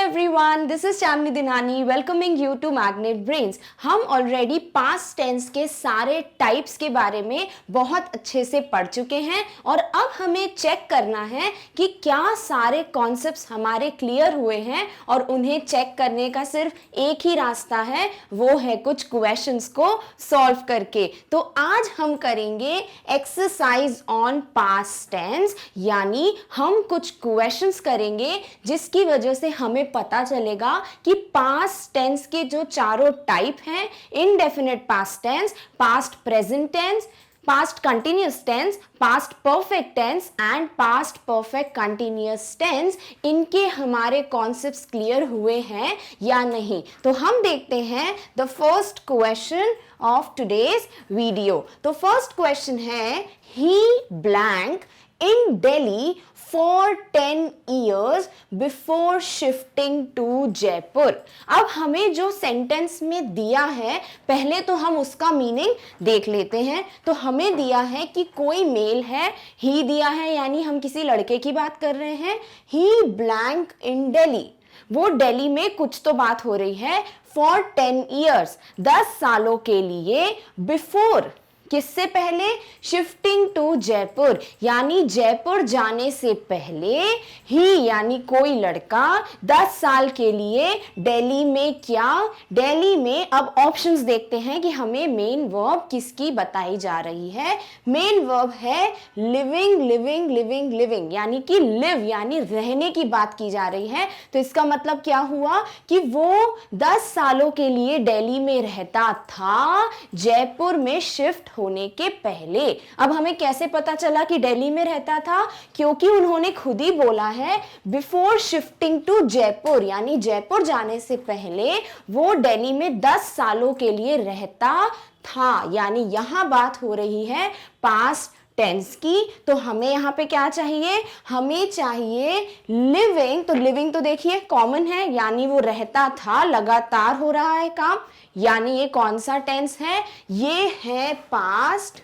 everyone, this is Chandni Dinani welcoming you to Magnet Brains। हम already past tense के सारे types के बारे में बहुत अच्छे से पढ़ चुके हैं और अब हमें चेक करना है कि क्या सारे कॉन्सेप्ट्स हमारे क्लियर हुए हैं और उन्हें चेक करने का सिर्फ एक ही रास्ता है, वो है कुछ क्वेश्चंस को सॉल्व करके। तो आज हम करेंगे एक्सरसाइज ऑन पास्ट टेंस, यानी हम कुछ क्वेश्चंस करेंगे जिसकी वजह से हमें पता चलेगा कि पास्ट टेंस के जो चारों टाइप हैं, indefinite past tense, past present tense, past continuous tense, past perfect tense and past perfect continuous tense, इनके हमारे कॉन्सेप्ट्स क्लियर हुए हैं या नहीं। तो हम देखते हैं the first question of today's video. तो फर्स्ट क्वेश्चन है, ही blank in Delhi for 10 years before shifting to Jaipur। अब हमें जो सेंटेंस में दिया है, पहले तो हम उसका मीनिंग देख लेते हैं। तो हमें दिया है कि कोई मेल है, ही दिया है यानी हम किसी लड़के की बात कर रहे हैं। ही ब्लैंक इन दिल्ली, वो दिल्ली में कुछ तो बात हो रही है। फॉर 10 years, 10 सालों के लिए। बिफोर किससे पहले? शिफ्टिंग टू जयपुर, यानी जयपुर जाने से पहले ही यानी कोई लड़का 10 साल के लिए दिल्ली में क्या? दिल्ली में। अब ऑप्शंस देखते हैं कि हमें मेन वर्ब किसकी बताई जा रही है। मेन वर्ब है लिविंग, लिविंग, लिविंग, लिविंग, यानी कि लिव यानी रहने की बात की जा रही है। तो इसका मतलब क्या हुआ कि वो 10 सालों के लिए दिल्ली में रहता था, जयपुर में शिफ्ट होने के पहले। अब हमें कैसे पता चला कि दिल्ली में रहता था? क्योंकि उन्होंने खुद ही बोला है बिफोर शिफ्टिंग टू जयपुर, यानी जयपुर जाने से पहले वो दिल्ली में 10 सालों के लिए रहता था, यानी यहां बात हो रही है पास्ट टेंस की। तो हमें यहाँ पे क्या चाहिए? हमें चाहिए लिविंग। तो लिविंग तो देखिए कॉमन है, यानी वो रहता था, लगातार हो रहा है काम, यानी ये कौन सा टेंस है? ये है पास्ट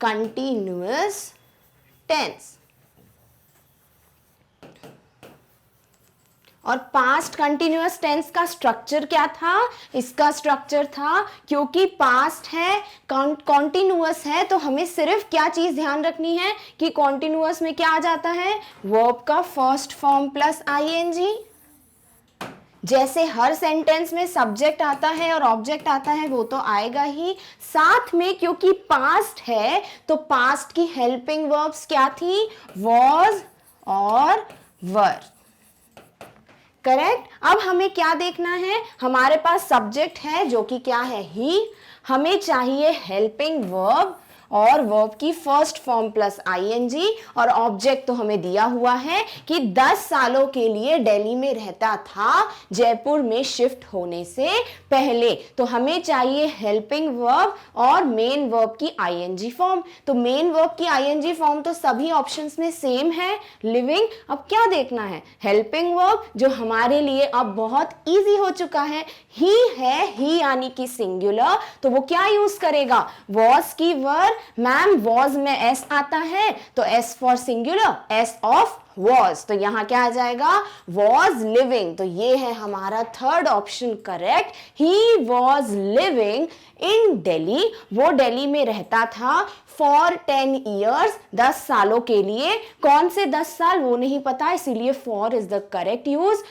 कंटिन्यूअस टेंस। और पास्ट कंटिन्यूअस टेंस का स्ट्रक्चर क्या था? इसका स्ट्रक्चर था, क्योंकि पास्ट है, कॉन्टिन्यूअस है, तो हमें सिर्फ क्या चीज ध्यान रखनी है कि कॉन्टिन्यूअस में क्या आ जाता है? वर्ब का फर्स्ट फॉर्म प्लस आईएनजी। जैसे हर सेंटेंस में सब्जेक्ट आता है और ऑब्जेक्ट आता है, वो तो आएगा ही। साथ में क्योंकि पास्ट है तो पास्ट की हेल्पिंग वर्ब्स क्या थी? वॉज और वर। करेक्ट। अब हमें क्या देखना है? हमारे पास सब्जेक्ट है जो कि क्या है? ही। हमें चाहिए हेल्पिंग वर्ब और वर्ब की फर्स्ट फॉर्म प्लस आईएनजी, और ऑब्जेक्ट तो हमें दिया हुआ है कि 10 सालों के लिए दिल्ली में रहता था, जयपुर में शिफ्ट होने से पहले। तो हमें चाहिए हेल्पिंग वर्ब और मेन वर्ब की आईएनजी फॉर्म। तो मेन वर्ब की आईएनजी फॉर्म तो सभी ऑप्शंस में सेम है, लिविंग। अब क्या देखना है? हेल्पिंग वर्ब, जो हमारे लिए अब बहुत इजी हो चुका है। ही है, ही यानी कि सिंगुलर, तो वो क्या यूज करेगा? वॉज की वर्ब। मैम वॉज में एस आता है तो S for singular, S of was. तो यहां क्या आ जाएगा? Was living. तो ये है हमारा third option correct. He was living in Delhi, वो दिल्ली में रहता था फॉर 10 years, 10 सालों के लिए। कौन से 10 साल वो नहीं पता, इसीलिए for is the correct use.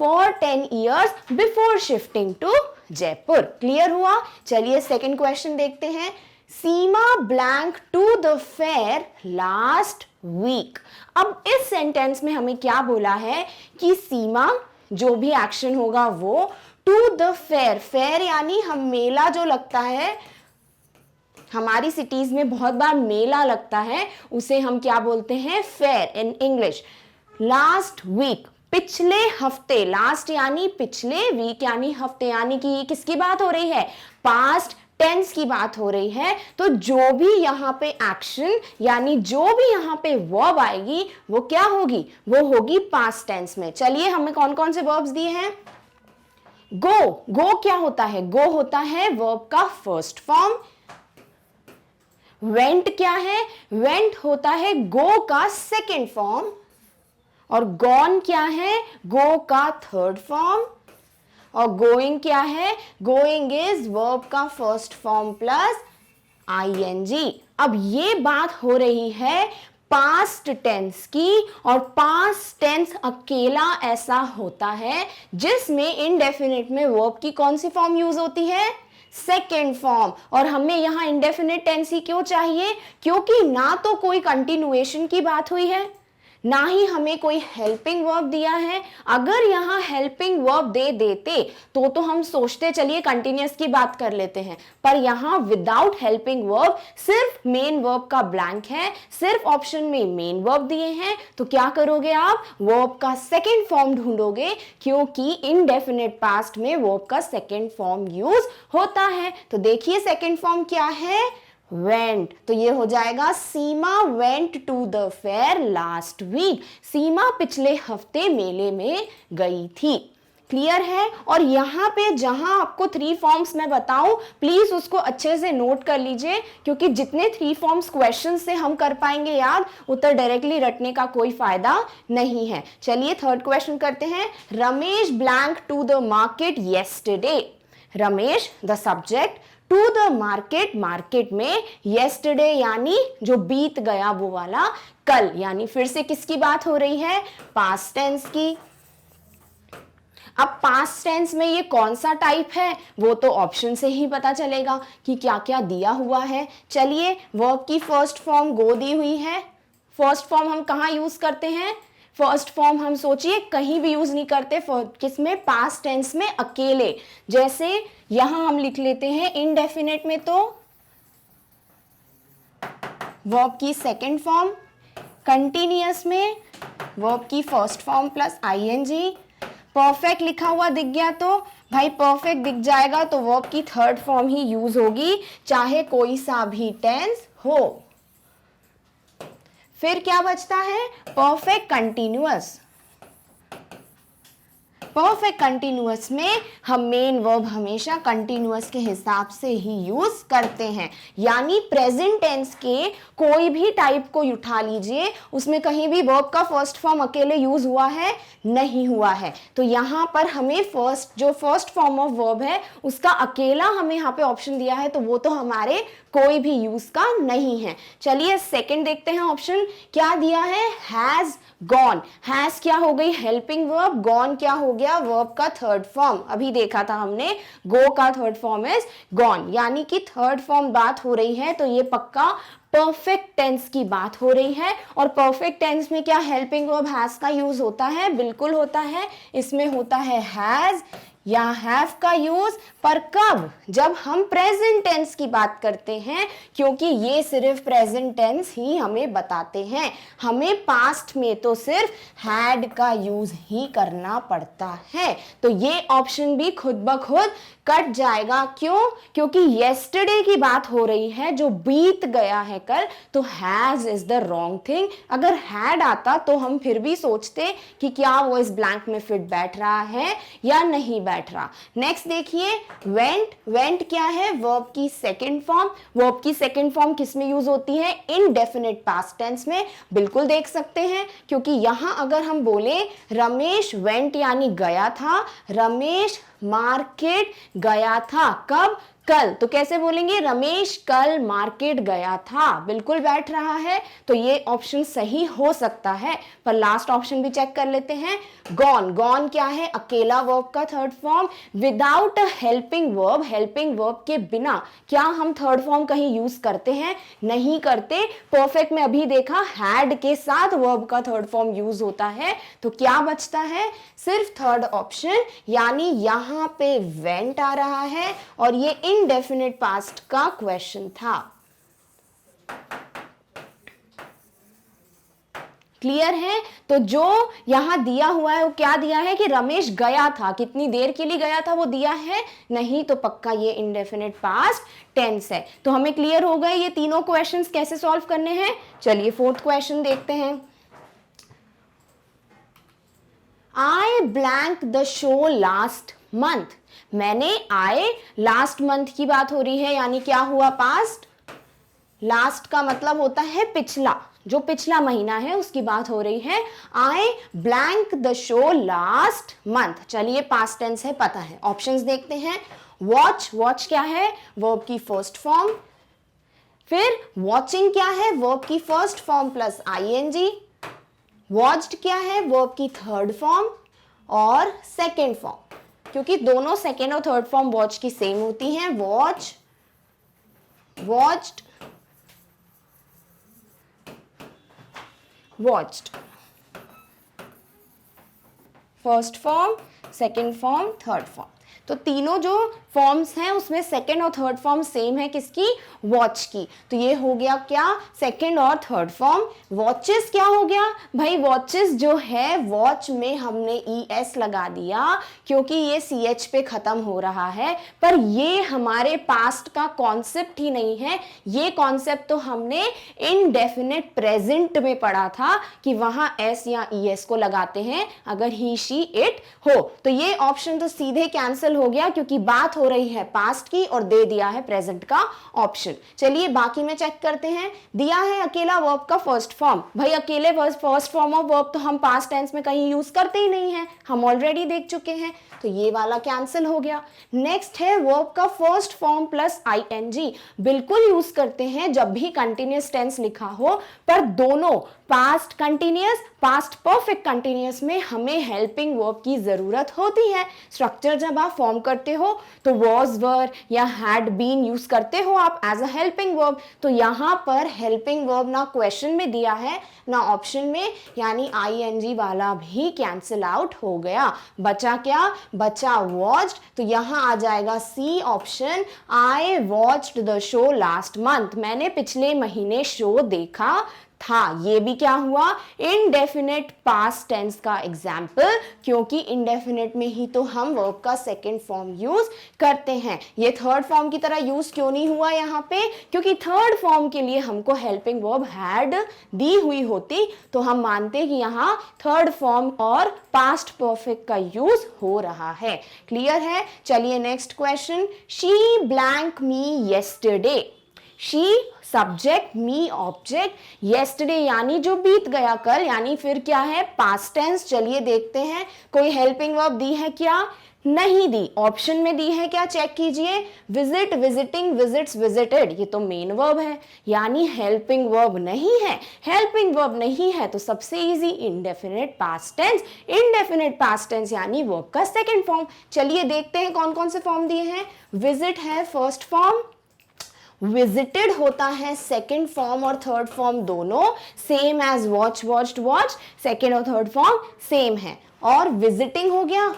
For 10 years before shifting to Jaipur. Clear हुआ? चलिए सेकेंड क्वेश्चन देखते हैं। Seema blank to the fair last week. अब इस सेंटेंस में हमें क्या बोला है कि सीमा, जो भी एक्शन होगा वो, टू द फेयर, फेयर यानी हम मेला जो लगता है, हमारी सिटीज में बहुत बार मेला लगता है, उसे हम क्या बोलते हैं? Fair in English. Last week, पिछले हफ्ते। लास्ट यानी पिछले, वीक यानी हफ्ते, यानी कि ये किसकी बात हो रही है? पास्ट टेंस की बात हो रही है। तो जो भी यहां पे एक्शन यानी जो भी यहां पे वर्ब आएगी वो क्या होगी? वो होगी पास्ट टेंस में। चलिए हमें कौन कौन से वर्ब्स दिए हैं? गो, गो क्या होता है? गो होता है वर्ब का फर्स्ट फॉर्म। वेंट क्या है? वेंट होता है गो का सेकेंड फॉर्म। और गॉन क्या है? गो का थर्ड फॉर्म। और गोइंग क्या है? गोइंग इज वर्ब का फर्स्ट फॉर्म प्लस आईएनजी। अब ये बात हो रही है पास्ट टेंस की, और पास्ट टेंस अकेला ऐसा होता है जिसमें इंडेफिनिट में वर्ब की कौन सी फॉर्म यूज होती है? Second form. और हमें यहां इंडेफिनिट टेंस ही क्यों चाहिए? क्योंकि ना तो कोई कंटिन्यूएशन की बात हुई है, ना ही हमें कोई हेल्पिंग वर्ब दिया है। अगर यहाँ हेल्पिंग वर्ब दे देते तो हम सोचते चलिए कंटिन्यूअस की बात कर लेते हैं, पर यहाँ विदाउट हेल्पिंग वर्ब सिर्फ मेन वर्ब का ब्लैंक है, सिर्फ ऑप्शन में मेन वर्ब दिए हैं। तो क्या करोगे आप? वर्ब का सेकेंड फॉर्म ढूंढोगे, क्योंकि इनडेफिनिट पास्ट में वर्ब का सेकेंड फॉर्म यूज होता है। तो देखिए सेकेंड फॉर्म क्या है? वेंट। तो ये हो जाएगा Seema went to the fair last week. Seema पिछले हफ्ते मेले में गई थी। क्लियर है? और यहाँ पे जहां आपको 3 फॉर्म्स मैं बताऊं, प्लीज उसको अच्छे से नोट कर लीजिए, क्योंकि जितने 3 फॉर्म्स क्वेश्चन से हम कर पाएंगे याद, उतना डायरेक्टली रटने का कोई फायदा नहीं है। चलिए थर्ड क्वेश्चन करते हैं। Ramesh blank to the market yesterday. Ramesh the subject, to the market, market में, येस्टरडे यानी जो बीत गया वो वाला, कल, यानी फिर से किसकी बात हो रही है? पास्ट टेंस की। अब पास्ट टेंस में ये कौन सा टाइप है वो तो ऑप्शन से ही पता चलेगा कि क्या क्या दिया हुआ है। चलिए वर्ब की फर्स्ट फॉर्म गो दी हुई है। फर्स्ट फॉर्म हम कहाँ यूज करते हैं? फर्स्ट फॉर्म हम सोचिए कहीं भी यूज नहीं करते, किसमें? पास्ट टेंस में अकेले। जैसे यहां हम लिख लेते हैं इनडेफिनेट में तो वर्ब की सेकेंड फॉर्म, कंटिन्यूअस में वर्ब की first form plus ING. Perfect लिखा हुआ दिख गया तो भाई परफेक्ट दिख जाएगा तो वर्ब की थर्ड फॉर्म ही यूज होगी, चाहे कोई सा भी टेंस हो। फिर क्या बचता है? Perfect continuous. परफेक्ट कंटिन्यूअस में हम मेन वर्ब हमेशा कंटिन्यूअस के हिसाब से ही यूज करते हैं, यानी प्रेजेंट टेंस के कोई भी टाइप को उठा लीजिए, उसमें कहीं भी वर्ब का फर्स्ट फॉर्म अकेले यूज हुआ है? नहीं हुआ है। तो यहाँ पर हमें जो फर्स्ट फॉर्म ऑफ वर्ब है उसका अकेला हमें यहाँ पे ऑप्शन दिया है, तो वो तो हमारे कोई भी यूज का नहीं है। चलिए सेकंड देखते हैं ऑप्शन क्या दिया है? Has gone. हैज क्या हो गई? Helping verb. गॉन क्या हो गया? वर्ब का थर्ड फॉर्म। अभी देखा था हमने, गो का थर्ड फॉर्म इज गॉन, यानी कि थर्ड फॉर्म बात हो रही है तो ये पक्का परफेक्ट टेंस की बात हो रही है। और परफेक्ट टेंस में क्या हेल्पिंग वर्ब हैज का यूज होता है? बिल्कुल होता है। इसमें होता है हैज या हैव का यूज, पर कब? जब हम प्रेजेंट टेंस की बात करते हैं, क्योंकि ये सिर्फ प्रेजेंट टेंस ही हमें बताते हैं। हमें पास्ट में तो सिर्फ हैड का यूज ही करना पड़ता है। तो ये ऑप्शन भी खुद ब खुद कट जाएगा। क्यों? क्योंकि येस्टरडे की बात हो रही है जो बीत गया है कल, तो has is the wrong thing. अगर हैड आता तो हम फिर भी सोचते कि क्या वो इस ब्लैंक में फिट बैठ रहा है या नहीं बैठ रहा। नेक्स्ट देखिए वेंट। वेंट क्या है? वर्ब की सेकेंड फॉर्म। वर्ब की सेकेंड फॉर्म किस में यूज होती है? इनडेफिनिट पास्ट टेंस में। बिल्कुल देख सकते हैं, क्योंकि यहां अगर हम बोले रमेश वेंट यानी गया था, रमेश मार्केट गया था, कब? कल। तो कैसे बोलेंगे? रमेश कल मार्केट गया था। बिल्कुल बैठ रहा है, तो ये ऑप्शन सही हो सकता है। पर लास्ट ऑप्शन भी चेक कर लेते हैं। गॉन। गॉन क्या है? अकेला वर्ब का third form without a helping verb. Helping verb के बिना क्या हम थर्ड फॉर्म कहीं यूज करते हैं? नहीं करते। परफेक्ट में अभी देखा हैड के साथ वर्ब का थर्ड फॉर्म यूज होता है। तो क्या बचता है? सिर्फ थर्ड ऑप्शन, यानी यहां पे वेंट आ रहा है और ये इनडेफिनिट पास्ट का क्वेश्चन था। क्लियर है? तो जो यहां दिया हुआ है वो क्या दिया है कि रमेश गया था, कितनी देर के लिए गया था वो दिया है नहीं, तो पक्का ये इनडेफिनिट पास्ट टेंस है। तो हमें क्लियर हो गए ये तीनों क्वेश्चंस कैसे सॉल्व करने हैं। चलिए फोर्थ क्वेश्चन देखते हैं। आई blank the show last month. मैंने आई, लास्ट मंथ की बात हो रही है, यानी क्या हुआ? पास्ट। लास्ट का मतलब होता है पिछला, जो पिछला महीना है उसकी बात हो रही है। आई blank the show last month. चलिए पास्ट टेंस है, पता है। ऑप्शंस देखते हैं। वॉच, वॉच क्या है? वर्ब की फर्स्ट फॉर्म। फिर वॉचिंग क्या है? वर्ब की first form plus ING. Watched क्या है? वर्ब की थर्ड फॉर्म और सेकेंड फॉर्म, क्योंकि दोनों सेकेंड और थर्ड फॉर्म वॉच की सेम होती हैं। Watch, watched, watched, first form, second form, third form. तो तीनों जो फॉर्म्स हैं उसमें सेकेंड और थर्ड फॉर्म सेम है। किसकी? वॉच की। तो ये हो गया क्या? सेकेंड और थर्ड फॉर्म। वॉचेस क्या हो गया भाई? वॉचेस जो है वॉच में हमने ES लगा दिया क्योंकि ये CH पे खत्म हो रहा है, पर ये हमारे पास्ट का कॉन्सेप्ट ही नहीं है। ये कॉन्सेप्ट तो हमने इनडेफिनेट प्रेजेंट में पढ़ा था कि वहां S या ES को लगाते हैं अगर ही, शी, इट हो। तो ये ऑप्शन तो सीधे कैंसिल हो गया क्योंकि बात हो रही है पास्ट की और दे दिया है प्रेजेंट का ऑप्शन। चलिए बाकी में चेक करते हैं। दिया है अकेला वर्ब का फर्स्ट फॉर्म। भाई अकेले फर्स्ट फॉर्म ऑफ वर्ब तो हम पास्ट टेंस में कहीं यूज करते ही नहीं है, हम ऑलरेडी देख चुके हैं, तो ये वाला कैंसिल हो गया। नेक्स्ट है वर्ब का फर्स्ट फॉर्म प्लस ING। बिल्कुल यूज करते हैं जब भी कंटिन्यूअस टेंस लिखा हो, पर दोनों past continuous, past perfect continuous में हमें हेल्पिंग वर्ब की जरूरत होती है। स्ट्रक्चर जब आप फॉर्म करते हो तो वॉज, वर या हैड बीन यूज करते हो आप एज अ हेल्पिंग वर्ब। तो यहां पर हेल्पिंग वर्ब ना क्वेश्चन में दिया है ना ऑप्शन में, यानी ING वाला भी कैंसिल आउट हो गया। बचा क्या? बचा वॉच्ड। तो यहां आ जाएगा C option. I watched the show last month. मैंने पिछले महीने शो देखा था। ये भी क्या हुआ? इनडेफिनेट पास्ट टेंस का एग्जाम्पल, क्योंकि इनडेफिनेट में ही तो हम वर्ब का सेकेंड फॉर्म यूज करते हैं। ये थर्ड फॉर्म की तरह यूज क्यों नहीं हुआ यहाँ पे? क्योंकि थर्ड फॉर्म के लिए हमको हेल्पिंग वर्ब हैड दी हुई होती, तो हम मानते कि यहाँ थर्ड फॉर्म और पास्ट परफेक्ट का यूज हो रहा है। क्लियर है? चलिए next question. She blank me yesterday. She subject, me object, yesterday यानी जो बीत गया कल, यानी फिर क्या है? Past tense. चलिए देखते हैं कोई हेल्पिंग वर्ब दी है क्या? नहीं दी। ऑप्शन में दी है क्या? चेक कीजिए। विजिट, विजिटिंग, विजिट्स, विजिटेड, ये तो मेन वर्ब है, यानी हेल्पिंग वर्ब नहीं है। हेल्पिंग वर्ब नहीं है तो सबसे easy indefinite past tense. Indefinite past tense यानी वर्ब का सेकेंड फॉर्म। चलिए देखते हैं कौन कौन से फॉर्म दिए हैं। विजिट है फर्स्ट फॉर्म, विजिटेड होता है सेकेंड फॉर्म और थर्ड फॉर्म दोनों same as watch, watched, watch, second और थर्ड फॉर्म सेम है। और विजिटिंग हो गया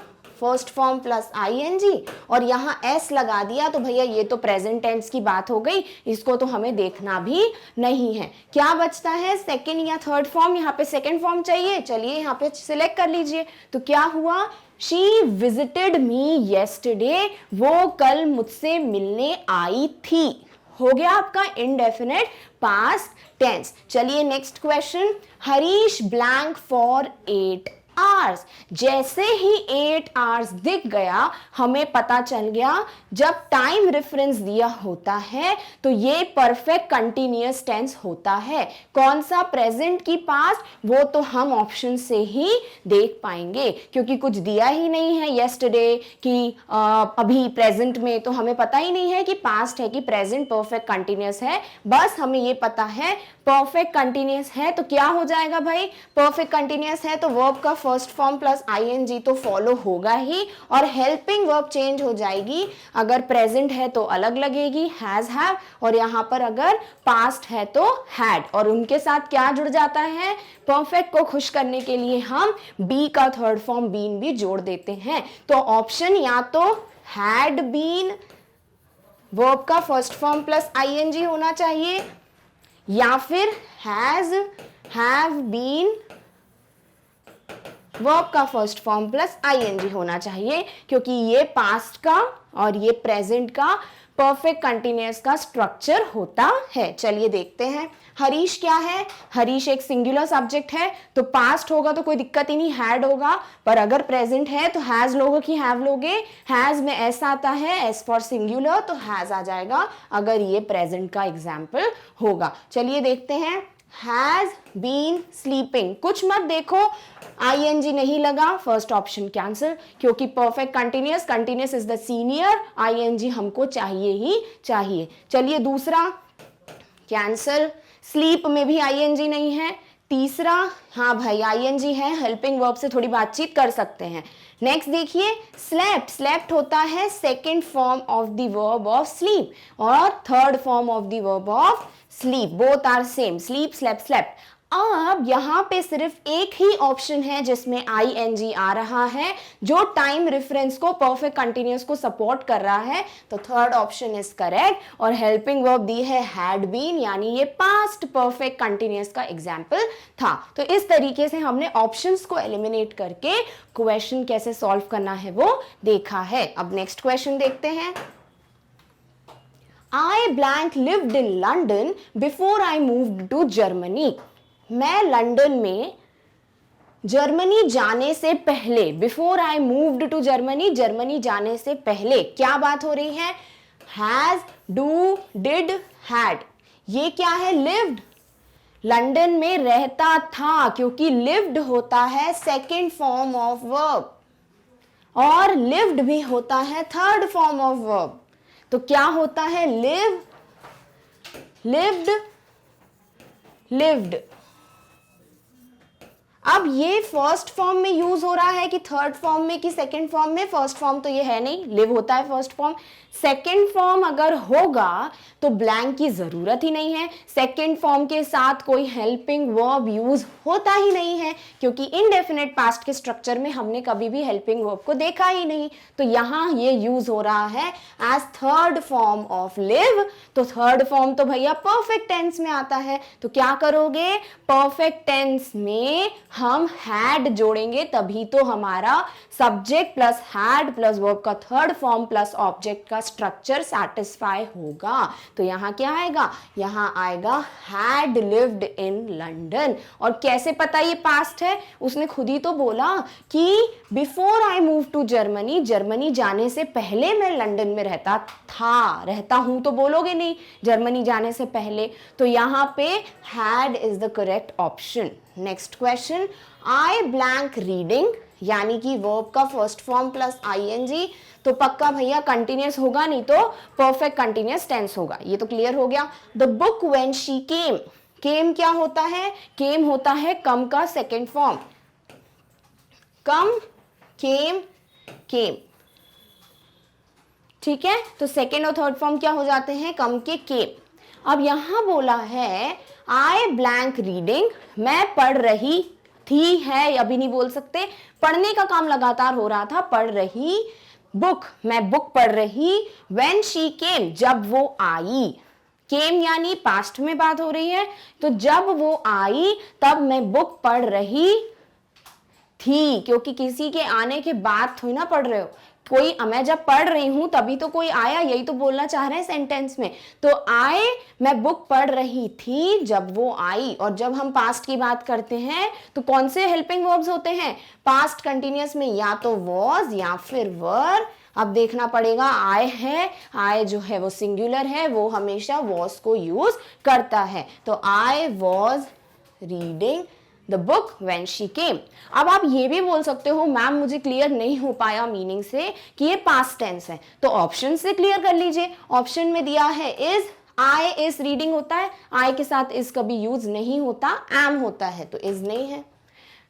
फर्स्ट फॉर्म प्लस ING, और यहाँ S लगा दिया तो भैया ये तो प्रेजेंट टेंस की बात हो गई, इसको तो हमें देखना भी नहीं है। क्या बचता है? सेकेंड या थर्ड फॉर्म? यहाँ पे सेकेंड फॉर्म चाहिए। चलिए यहाँ पे सिलेक्ट कर लीजिए। तो क्या हुआ? She visited me yesterday. वो कल मुझसे मिलने आई थी। हो गया आपका इंडेफिनेट पास्ट टेंस। चलिए next question. Harish blank for 8 hours. जैसे ही 8 आवर्स दिख गया हमें पता चल गया जब टाइम रेफरेंस दिया होता है तो ये परफेक्ट कंटिन्यूअस टेंस होता है। कौन सा? प्रेजेंट की पास्ट, वो तो हम ऑप्शन से ही देख पाएंगे क्योंकि कुछ दिया ही नहीं है येस्टरडे कि अभी प्रेजेंट में, तो हमें पता ही नहीं है कि पास्ट है कि प्रेजेंट परफेक्ट कंटिन्यूअस है। बस हमें ये पता है परफेक्ट कंटिन्यूअस है तो क्या हो जाएगा भाई? परफेक्ट कंटिन्यूअस है तो वर्ब का फर्स्ट फॉर्म प्लस ING तो फॉलो होगा ही, और हेल्पिंग वर्ब चेंज हो जाएगी। अगर प्रेजेंट है तो अलग लगेगी हैज, हैव, और यहां पर अगर पास्ट है तो हैड, और उनके साथ क्या जुड़ जाता है? परफेक्ट को खुश करने के लिए हम बी का थर्ड फॉर्म बीन भी जोड़ देते हैं। तो ऑप्शन या तो हैड बीन वर्ब का फर्स्ट फॉर्म प्लस ING होना चाहिए, या फिर हैज, हैव बीन वर्ब का फर्स्ट फॉर्म प्लस ING होना चाहिए, क्योंकि ये पास्ट का और ये प्रेजेंट का परफेक्ट कंटिन्यूअस का स्ट्रक्चर होता है। चलिए देखते हैं। हरीश क्या है? हरीश एक सिंगुलर सब्जेक्ट है तो पास्ट होगा तो कोई दिक्कत ही नहीं, हैड होगा, पर अगर प्रेजेंट है तो हैज लोगे कि हैव लोगे? हैज में एस आता है, एस फॉर सिंगुलर, तो हैज आ जाएगा अगर ये प्रेजेंट का एग्जाम्पल होगा। चलिए देखते हैं। Has been sleeping. कुछ मत देखो, आईएनजी नहीं लगा, फर्स्ट ऑप्शन कैंसिल, क्योंकि perfect continuous, continuous is the senior, ING हमको चाहिए ही चाहिए। चलिए दूसरा कैंसिल, स्लीप में भी आईएनजी नहीं है। तीसरा, हाँ भाई आईएनजी है, हेल्पिंग वर्ब से थोड़ी बातचीत कर सकते हैं। नेक्स्ट देखिए, स्लेप्ट, स्लेप्ट होता है second form of the verb of sleep और third form of the verb of sleep, both are same, sleep slept slept. अब यहां पे सिर्फ एक ही ऑप्शन है जिसमें आईएनजी आ रहा है, जो टाइम रेफरेंस को, परफेक्ट कंटिन्यूअस को सपोर्ट कर रहा है, तो थर्ड ऑप्शन इज करेक्ट। और हेल्पिंग वर्ब दी है हैड बीन, यानी ये पास्ट परफेक्ट कंटिन्यूअस का एग्जाम्पल था। तो इस तरीके से हमने ऑप्शंस को एलिमिनेट करके क्वेश्चन कैसे सॉल्व करना है वो देखा है। अब नेक्स्ट क्वेश्चन देखते हैं। I blank lived in London before I moved to Germany. मैं लंदन में जर्मनी जाने से पहले, before I moved to Germany, Germany जाने से पहले, क्या बात हो रही है? Has, do, did, had. ये क्या है? लिव्ड, लंदन में रहता था, क्योंकि लिव्ड होता है सेकेंड फॉर्म ऑफ वर्ब और लिव्ड भी होता है थर्ड फॉर्म ऑफ वर्ब। तो क्या होता है? Live, lived, lived. अब ये फर्स्ट फॉर्म में यूज हो रहा है कि थर्ड फॉर्म में कि सेकंड फॉर्म में? फर्स्ट फॉर्म तो ये है नहीं, लिव होता है फर्स्ट फॉर्म। सेकंड फॉर्म अगर होगा तो ब्लैंक की जरूरत ही नहीं है, सेकंड फॉर्म के साथ कोई हेल्पिंग वर्ब यूज होता ही नहीं है, क्योंकि इनडेफिनेट पास्ट के स्ट्रक्चर में हमने कभी भी हेल्पिंग वर्ब को देखा ही नहीं। तो यहां ये यूज हो रहा है as third form of live. तो थर्ड फॉर्म तो भैया परफेक्ट टेंस में आता है, तो क्या करोगे? परफेक्ट टेंस में हम हैड जोड़ेंगे, तभी तो हमारा subject plus had plus verb का थर्ड फॉर्म प्लस ऑब्जेक्ट का स्ट्रक्चर सेटिस्फाई होगा। तो यहां क्या आएगा? यहां आएगा हैड लिव्ड इन लंदन। और कैसे पता ये पास्ट है? उसने खुद ही तो बोला कि before I move to Germany, Germany जाने से पहले मैं लंदन में रहता था, रहता हूं तो बोलोगे नहीं, जर्मनी जाने से पहले। तो यहां पे had is the correct option. Next question, I blank reading, यानी कि वर्ब का फर्स्ट फॉर्म प्लस आईएनजी, तो पक्का भैया कंटिन्यूअस होगा, नहीं तो परफेक्ट कंटिन्यूअस टेंस होगा। ये तो क्लियर हो गया। The book when she came, came क्या होता है? केम होता है कम का सेकेंड फॉर्म, कम, केम, केम, ठीक है। तो सेकेंड और थर्ड फॉर्म क्या हो जाते हैं? कम के केम। अब यहां बोला है आई ब्लैंक रीडिंग, मैं पढ़ रही थी, है अभी नहीं बोल सकते, पढ़ने का काम लगातार हो रहा था, पढ़ रही, बुक, मैं बुक पढ़ रही, व्हेन शी केम, जब वो आई, केम यानी पास्ट में बात हो रही है, तो जब वो आई तब मैं बुक पढ़ रही थी, क्योंकि किसी के आने के बाद थोड़ी ना पढ़ रहे हो, कोई, मैं जब पढ़ रही हूं तभी तो कोई आया, यही तो बोलना चाह रहे हैं सेंटेंस में। तो आए, मैं बुक पढ़ रही थी जब वो आई। और जब हम पास्ट की बात करते हैं तो कौन से हेल्पिंग वर्ब्स होते हैं पास्ट कंटिन्यूअस में? या तो वॉज या फिर वर। अब देखना पड़ेगा, आए है, आए जो है वो सिंगुलर है, वो हमेशा वॉज को यूज करता है। तो I was reading the book when she केम। अब आप ये भी बोल सकते हो, मैम मुझे क्लियर नहीं हो पाया मीनिंग से कि ये पास्ट टेंस है, तो ऑप्शन से क्लियर कर लीजिए। ऑप्शन में दिया है इज, आई इज रीडिंग होता है, आई के साथ इज कभी यूज नहीं होता, एम होता है, तो इज नहीं है।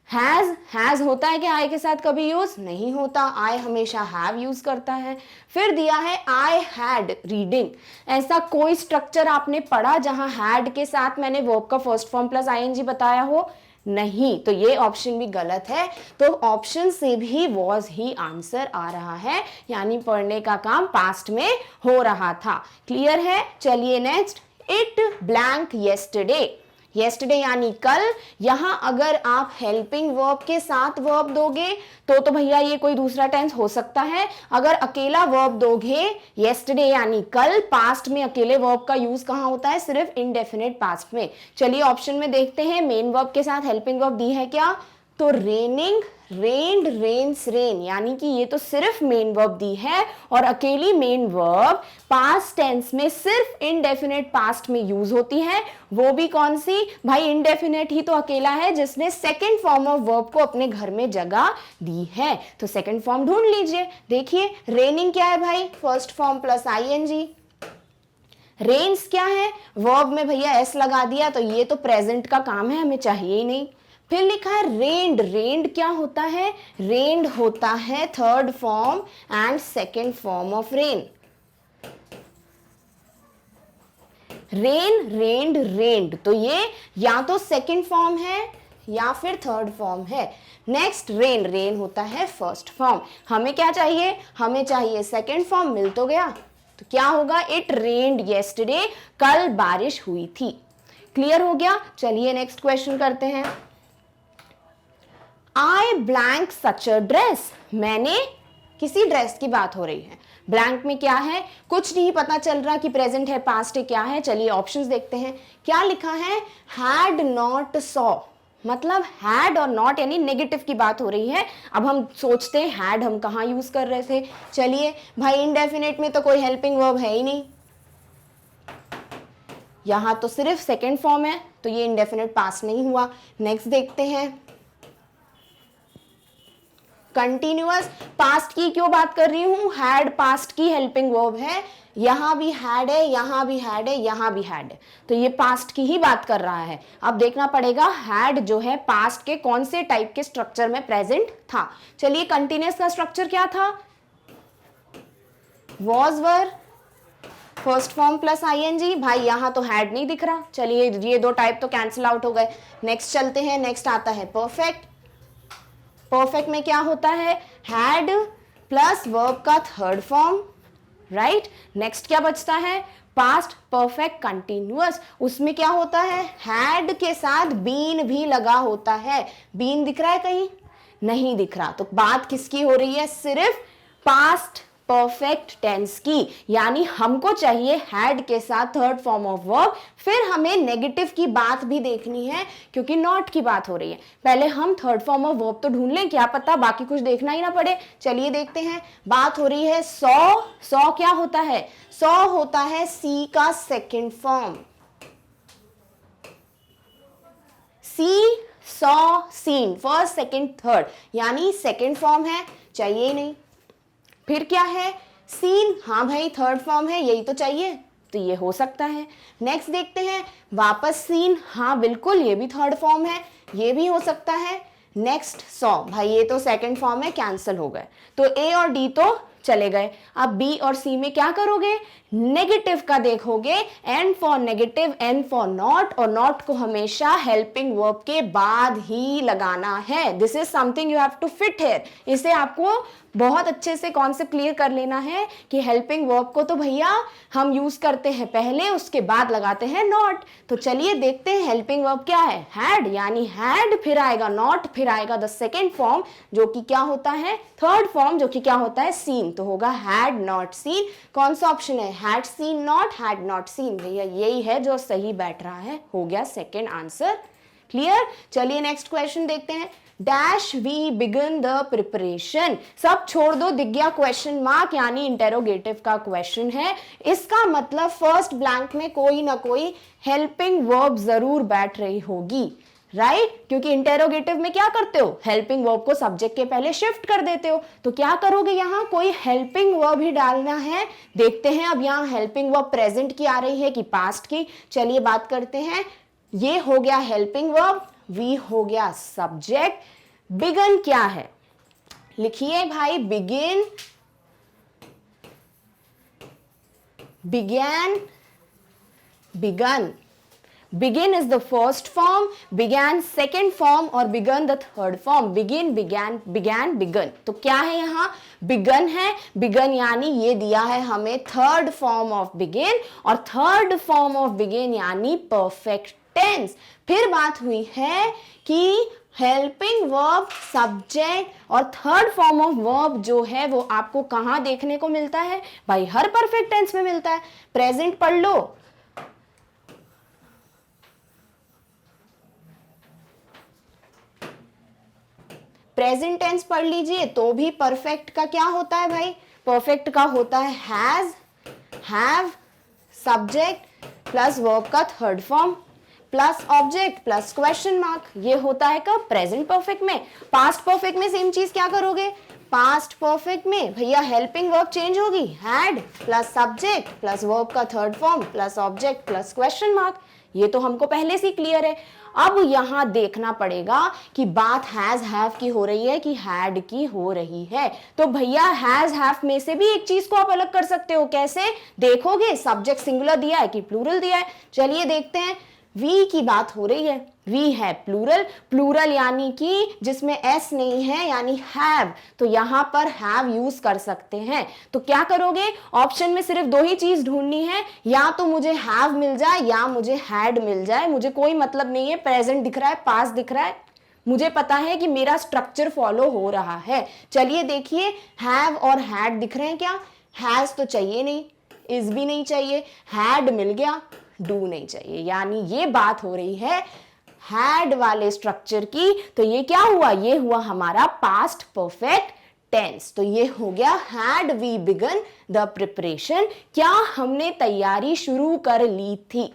हैज, हैज होता है कि आई के साथ कभी यूज नहीं होता, आई हमेशा हैव यूज करता है। फिर दिया है आई हैड रीडिंग, ऐसा कोई स्ट्रक्चर आपने पढ़ा जहां हैड के साथ मैंने वर्ब का फर्स्ट फॉर्म प्लस आईएनजी बताया हो? नहीं, तो ये ऑप्शन भी गलत है। तो ऑप्शन से भी वॉज ही आंसर आ रहा है, यानी पढ़ने का काम पास्ट में हो रहा था। क्लियर है? चलिए next, it blank yesterday, yesterday यानी कल। यहां अगर आप हेल्पिंग वर्ब के साथ वर्ब दोगे तो भैया ये कोई दूसरा टेंस हो सकता है। अगर अकेला वर्ब दोगे, येस्टरडे यानी कल, पास्ट में अकेले वर्ब का यूज कहां होता है? सिर्फ इनडेफिनेट पास्ट में। चलिए ऑप्शन में देखते हैं, मेन वर्ब के साथ हेल्पिंग वर्ब दी है क्या? तो रेनिंग, रेन्ड, रेन्स, रेन, यानी कि ये तो सिर्फ मेन वर्ब दी है और अकेली मेन वर्ब पास्ट टेंस में सिर्फ इनडेफिनेट पास्ट में यूज होती है। वो भी कौन सी भाई? इनडेफिनेट ही तो अकेला है जिसने सेकंड फॉर्म ऑफ वर्ब को अपने घर में जगह दी है। तो सेकंड फॉर्म ढूंढ लीजिए। देखिए रेनिंग क्या है भाई? First form plus ING. Rains क्या है? वर्ब में भैया एस लगा दिया, तो ये तो प्रेजेंट का काम है, हमें चाहिए ही नहीं। फिर लिखा है रेन्ड। रेन्ड क्या होता है? रेन्ड होता है third form and second form of rain. Rain, rained, rained, तो ये या तो सेकेंड फॉर्म है या फिर थर्ड फॉर्म है। नेक्स्ट रेन, रेन होता है फर्स्ट फॉर्म। हमें क्या चाहिए? हमें चाहिए सेकेंड फॉर्म। मिल तो गया, तो क्या होगा? इट रेन्ड येस्टरडे, कल बारिश हुई थी। क्लियर हो गया? चलिए नेक्स्ट क्वेश्चन करते हैं। आई ब्लैंक सच अ ड्रेस। मैंने, किसी ड्रेस की बात हो रही है। ब्लैंक में क्या है? कुछ नहीं पता चल रहा कि प्रेजेंट है, पास्ट है, क्या है। चलिए ऑप्शंस देखते हैं। क्या लिखा है? हैड नॉट सॉ, मतलब हैड और नॉट यानी नेगेटिव की बात हो रही है। अब हम सोचते हैं हैड हम कहाँ यूज कर रहे थे। चलिए भाई, इनडेफिनेट में तो कोई हेल्पिंग वर्ब है ही नहीं, यहां तो सिर्फ सेकेंड फॉर्म है, तो ये इनडेफिनेट पास्ट नहीं हुआ। नेक्स्ट देखते हैं। कंटिन्यूअस, पास्ट की क्यों बात कर रही हूं? हैड पास्ट की हेल्पिंग वर्ब है। यहां भी हैड है, यहां भी हैड है, यहां भी हैड है, तो ये पास्ट की ही बात कर रहा है। अब देखना पड़ेगा हैड जो है पास्ट के कौन से टाइप के स्ट्रक्चर में प्रेजेंट था। चलिए कंटिन्यूअस का स्ट्रक्चर क्या था? Was, were, first form plus ING. भाई यहां तो हैड नहीं दिख रहा, चलिए ये दो टाइप तो कैंसिल आउट हो गए। नेक्स्ट चलते हैं। नेक्स्ट आता है परफेक्ट। परफेक्ट में क्या होता है? हैड प्लस वर्ब का थर्ड फॉर्म, राइट। नेक्स्ट क्या बचता है? Past perfect continuous. उसमें क्या होता है? हैड के साथ बीन भी लगा होता है। बीन दिख रहा है कहीं? नहीं दिख रहा, तो बात किसकी हो रही है? सिर्फ पास्ट परफेक्ट टेंस की, यानी हमको चाहिए हैड के साथ थर्ड फॉर्म ऑफ वर्ब। फिर हमें नेगेटिव की बात भी देखनी है क्योंकि नॉट की बात हो रही है। पहले हम थर्ड फॉर्म ऑफ वर्ब तो ढूंढ लें, क्या पता बाकी कुछ देखना ही ना पड़े। चलिए देखते हैं। बात हो रही है सॉ। सॉ क्या होता है? सॉ होता है सी का second form. See, saw, seen, first second third, यानी सेकेंड फॉर्म है, चाहिए ही नहीं। फिर क्या है? सीन, हाँ भाई थर्ड फॉर्म है, यही तो चाहिए, तो ये हो सकता है। नेक्स्ट देखते हैं। वापस सीन, हाँ बिल्कुल ये भी थर्ड फॉर्म है, ये भी हो सकता है। नेक्स्ट सॉ, भाई ये तो सेकंड फॉर्म है, कैंसिल हो गए, तो ए और डी तो चले गए। अब बी और सी में क्या करोगे? नेगेटिव का देखोगे। N for negative, N for not, और नॉट को हमेशा हेल्पिंग वर्ब के बाद ही लगाना है। This is something you have to fit here. इसे आपको बहुत अच्छे से कॉन्सेप्ट क्लियर कर लेना है कि हेल्पिंग वर्ब को तो भैया हम यूज करते हैं पहले, उसके बाद लगाते हैं नॉट। तो चलिए देखते हैं हेल्पिंग वर्ब क्या है। हैड, यानी हैड, फिर आएगा नॉट, फिर आएगा द सेकेंड फॉर्म जो कि क्या होता है? थर्ड फॉर्म, जो कि क्या होता है? सीन, तो होगा हैड नॉट सीन। कौन सा ऑप्शन है? Had seen not, had not seen. भैया यही है जो सही बैठ रहा है, हो गया सेकेंड आंसर। क्लियर? चलिए नेक्स्ट क्वेश्चन देखते हैं। Dash we begin the preparation. सब छोड़ दो, दिख गया क्वेश्चन मार्क, यानी इंटेरोगेटिव का क्वेश्चन है। इसका मतलब फर्स्ट ब्लैंक में कोई ना कोई हेल्पिंग वर्ब जरूर बैठ रही होगी, राइट? क्योंकि इंटेरोगेटिव में क्या करते हो? हेल्पिंग वर्ब को सब्जेक्ट के पहले शिफ्ट कर देते हो, तो क्या करोगे? यहां कोई हेल्पिंग वर्ब ही डालना है। देखते हैं अब यहां हेल्पिंग वर्ब प्रेजेंट की आ रही है कि पास्ट की। चलिए बात करते हैं। ये हो गया हेल्पिंग वर्ब, वी हो गया सब्जेक्ट। बिगन क्या है? लिखिए भाई, begin, began, begun. Begin is the first form, began second form और begun the third form. Begin, began, began, begun. तो क्या है यहाँ? begun है। begun यानी ये दिया है हमें थर्ड फॉर्म ऑफ begin, और थर्ड फॉर्म ऑफ begin यानी perfect tense. फिर बात हुई है कि हेल्पिंग वर्ब, सब्जेक्ट और थर्ड फॉर्म ऑफ वर्ब जो है वो आपको कहाँ देखने को मिलता है? भाई हर परफेक्ट टेंस में मिलता है। प्रेजेंट पढ़ लो, प्रेजेंट टेंस पढ़ लीजिए तो भी परफेक्ट का क्या होता है भाई, परफेक्ट का होता है has, have, subject plus verb का third form plus object plus question mark, ये होता है कब, प्रेजेंट परफेक्ट में। पास्ट परफेक्ट में सेम चीज क्या करोगे, पास्ट परफेक्ट में भैया हेल्पिंग वर्ब चेंज होगी, had plus subject plus verb का third form plus object plus question mark, ये तो हमको पहले से क्लियर है। अब यहां देखना पड़ेगा कि बात हैज हैव की हो रही है कि हैड की हो रही है। तो भैया हैज हैव में से भी एक चीज को आप अलग कर सकते हो, कैसे देखोगे, सब्जेक्ट सिंगुलर दिया है कि प्लूरल दिया है, चलिए देखते हैं। वी की बात हो रही है, वी है प्लूरल, प्लूरल यानी कि जिसमें एस नहीं है यानी हैव, तो यहां पर हैव यूज कर सकते हैं। तो क्या करोगे, ऑप्शन में सिर्फ दो ही चीज ढूंढनी है, या तो मुझे हैव मिल जाए या मुझे हैड मिल जाए, मुझे कोई मतलब नहीं है प्रेजेंट दिख रहा है पास्ट दिख रहा है, मुझे पता है कि मेरा स्ट्रक्चर फॉलो हो रहा है। चलिए देखिए, हैव और हैड दिख रहे हैं क्या, हैज तो चाहिए नहीं, इज भी नहीं चाहिए, हैड मिल गया, डू नहीं चाहिए, यानी ये बात हो रही है हैड वाले स्ट्रक्चर की। तो ये क्या हुआ, ये हुआ हमारा पास्ट परफेक्ट टेंस। तो ये हो गया had we begin the preparation, क्या हमने तैयारी शुरू कर ली थी।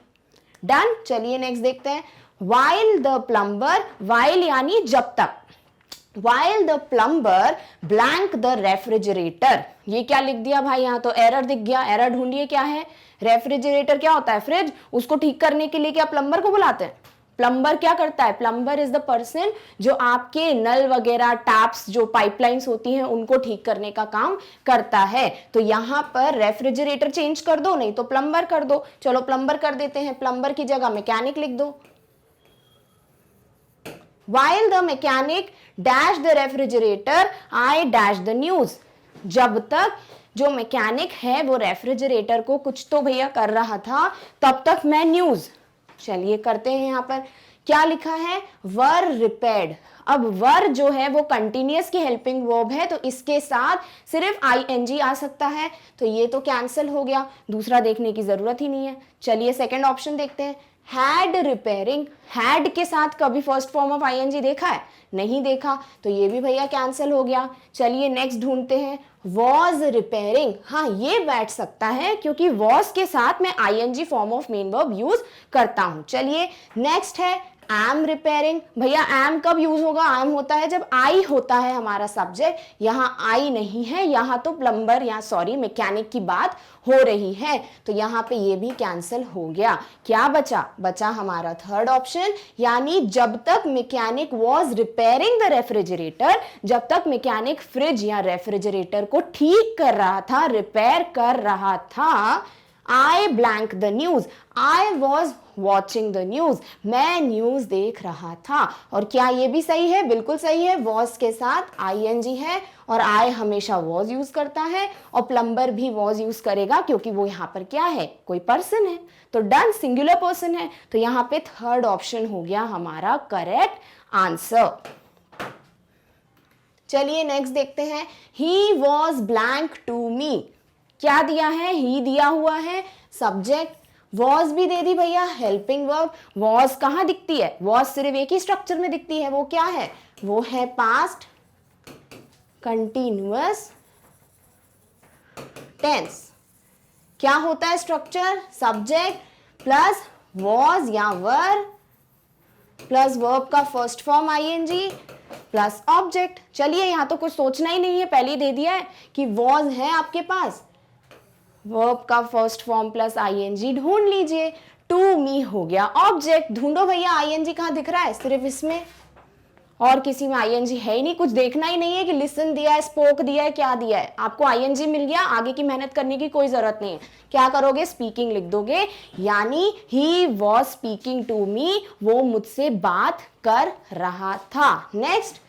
डन, चलिए नेक्स्ट देखते हैं। वाइल द प्लम्बर, वाइल यानी जब तक, while the plumber blank the refrigerator, ये क्या लिख दिया भाई, यहाँ तो एरर दिख गया, एरर ढूंढिए क्या है, रेफ्रिजरेटर क्या होता है, फ्रिज, उसको ठीक करने के लिए क्या प्लम्बर को बुलाते हैं, प्लम्बर क्या करता है, प्लम्बर इज द पर्सन जो आपके नल वगैरह टैप्स जो पाइपलाइंस होती हैं उनको ठीक करने का काम करता है। तो यहाँ पर रेफ्रिजरेटर चेंज कर दो, नहीं तो प्लम्बर कर दो, चलो प्लम्बर कर देते हैं, प्लम्बर की जगह मैकेनिक लिख दो। While the mechanic dash the refrigerator, I dash the news, जब तक जो मैकेनिक है वो रेफ्रिजरेटर को कुछ तो भैया कर रहा था तब तक मैं न्यूज, चलिए करते हैं। यहाँ पर क्या लिखा है, वर रिपेयर्ड, अब वर जो है वो कंटिन्यूअस की हेल्पिंग वर्ब है, तो इसके साथ सिर्फ आईएनजी आ सकता है, तो ये तो कैंसिल हो गया, दूसरा देखने की जरूरत ही नहीं है। चलिए सेकंड ऑप्शन देखते हैं, हैड रिपेयरिंग, हैड के साथ कभी फर्स्ट फॉर्म ऑफ आईएनजी देखा है, नहीं देखा, तो ये भी भैया कैंसिल हो गया। चलिए नेक्स्ट ढूंढते हैं, वॉज रिपेयरिंग, हाँ ये बैठ सकता है क्योंकि वॉज के साथ मैं ING form of main verb use करता हूं। चलिए नेक्स्ट है एम रिपेयरिंग, भैया एम कब यूज होगा, एम होता है जब आई होता है हमारा सब्जेक्ट, यहाँ आई नहीं है, यहाँ तो प्लम्बर या सॉरी मैकेनिक की बात हो रही है, तो यहाँ पे ये भी कैंसिल हो गया। क्या बचा, बचा हमारा थर्ड ऑप्शन, यानी जब तक mechanic was repairing the refrigerator, जब तक मैकेनिक फ्रिज या रेफ्रिजरेटर को ठीक कर रहा था, रिपेयर कर रहा था, I blank the news, I was watching the news, मैं न्यूज देख रहा था। और क्या ये भी सही है, बिल्कुल सही है, was के साथ ing है और I हमेशा was यूज करता है और प्लम्बर भी was यूज करेगा क्योंकि वो यहाँ पर क्या है, कोई पर्सन है, तो डन, सिंगुलर पर्सन है, तो यहाँ पे थर्ड ऑप्शन हो गया हमारा करेक्ट आंसर। चलिए नेक्स्ट देखते हैं, he was blank to me, क्या दिया है, ही दिया हुआ है, सब्जेक्ट, वॉज भी दे दी भैया, हेल्पिंग वर्ब, वॉज कहाँ दिखती है, वॉज सिर्फ एक ही स्ट्रक्चर में दिखती है, वो क्या है, वो है पास्ट कंटिन्यूअस टेंस। क्या होता है स्ट्रक्चर, सब्जेक्ट प्लस वॉज या वर प्लस वर्ब का first form ING plus object. चलिए यहाँ तो कुछ सोचना ही नहीं है, पहले ही दे दिया है कि वॉज है आपके पास, वर्ब का फर्स्ट फॉर्म प्लस आईएनजी ढूंढ लीजिए, टू मी हो गया, ऑब्जेक्ट ढूंढो भैया, आईएनजी कहाँ दिख रहा है, सिर्फ इसमें, और किसी में आईएनजी है ही नहीं, कुछ देखना ही नहीं है कि लिसन दिया है, स्पोक दिया है, क्या दिया है, आपको आईएनजी मिल गया, आगे की मेहनत करने की कोई जरूरत नहीं है। क्या करोगे, स्पीकिंग लिख दोगे, यानी he was speaking to me, वो मुझसे बात कर रहा था। Next,